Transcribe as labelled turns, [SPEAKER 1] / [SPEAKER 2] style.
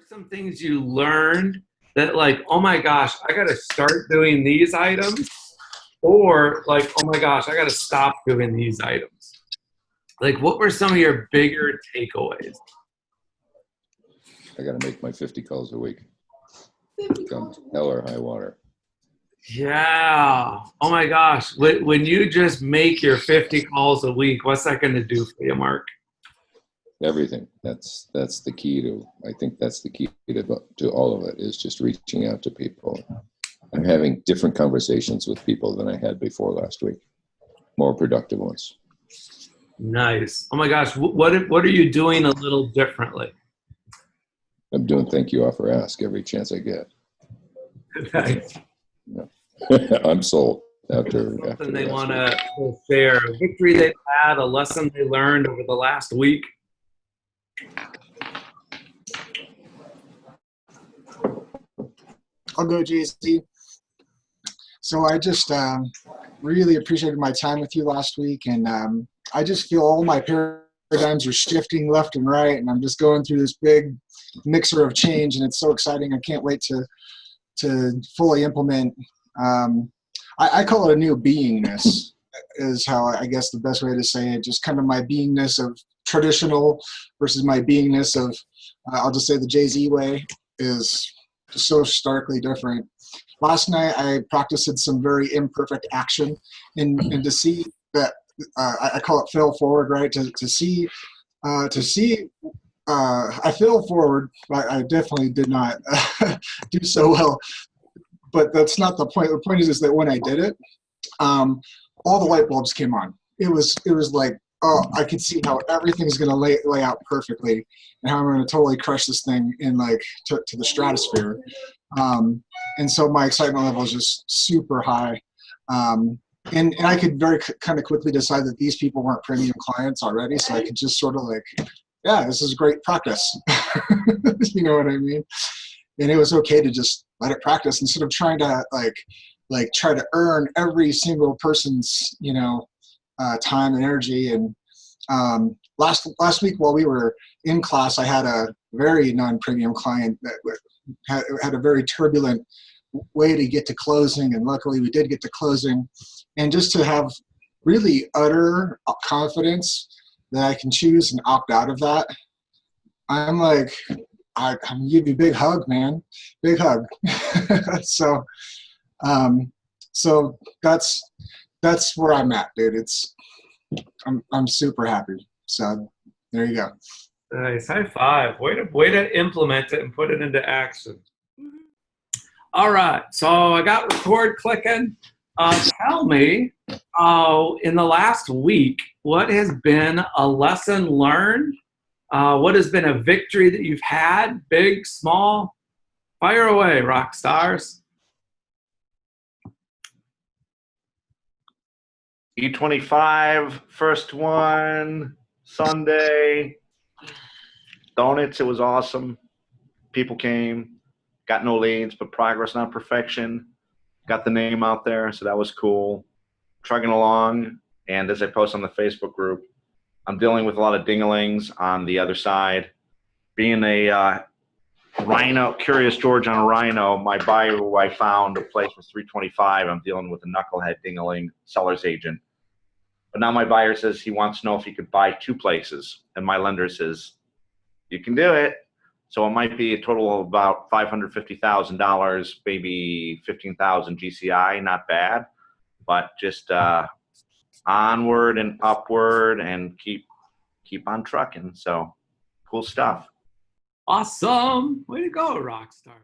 [SPEAKER 1] some things you learned that like, oh my gosh, I got to start doing these items, or like, oh my gosh, I got to stop doing these items? Like, what were some of your bigger takeaways?
[SPEAKER 2] I got to make my 50 calls a week. Come hell or high water.
[SPEAKER 1] Yeah. Oh my gosh. When you just make your 50 calls a week, what's that going to do for you, Mark?
[SPEAKER 2] Everything. That's the key to. I think that's the key to all of it, is just reaching out to people. I'm having different conversations with people than I had before last week. More productive ones.
[SPEAKER 1] Nice. Oh my gosh. What are you doing a little differently?
[SPEAKER 2] I'm doing thank you offer ask every chance I get.
[SPEAKER 1] Nice.
[SPEAKER 2] Yeah. I'm sold after
[SPEAKER 1] Something they
[SPEAKER 2] last
[SPEAKER 1] want
[SPEAKER 2] week.
[SPEAKER 1] to share, a victory they've had, a lesson they learned over the last week.
[SPEAKER 3] I'll go, JC. So I just really appreciated my time with you last week, and I just feel all my paradigms are shifting left and right, and I'm just going through this big mixer of change, and it's so exciting. I can't wait to fully implement. I call it a new beingness, is how I guess the best way to say it. Just kind of my beingness of traditional versus my beingness of, I'll just say the Jay-Z way, is just so starkly different. Last night I practiced some very imperfect action, and to see that, I call it fail forward, right? To see I failed forward. I definitely did not do so well, but that's not the point. The point is that when I did it, all the light bulbs came on. It was like, oh, I could see how everything's going to lay out perfectly, and how I'm going to totally crush this thing in like to the stratosphere. And so my excitement level is just super high. And I could very kind of quickly decide that these people weren't premium clients already, so I could just sort of like, yeah, this is great practice. You know what I mean? And it was okay to just let it practice instead of trying to like try to earn every single person's, time and energy. And last week while we were in class, I had a very non-premium client that had a very turbulent way to get to closing, and luckily we did get to closing. And just to have really utter confidence that I can choose and opt out of that, I'm like, I'm gonna give you a big hug, man, big hug. So that's where I'm at, dude. I'm super happy. So there you go.
[SPEAKER 1] Nice. High five. Way to implement it and put it into action. All right. So I got record clicking. Tell me, in the last week, what has been a lesson learned? What has been a victory that you've had, big, small? Fire away, rock stars.
[SPEAKER 4] E25, first one, Sunday. Donuts, it was awesome. People came, got no leads, but progress, not perfection. Got the name out there, so that was cool. Trucking along, and as I post on the Facebook group, I'm dealing with a lot of dinglings on the other side. Being a Rhino, Curious George on a Rhino, my buyer who I found a place was 325. I'm dealing with a knucklehead dingling seller's agent. But now my buyer says he wants to know if he could buy 2 places, and my lender says, you can do it. So it might be a total of about $550,000, maybe 15,000 GCI, not bad, but just onward and upward and keep on trucking. So cool stuff.
[SPEAKER 1] Awesome. Way to go, rock star.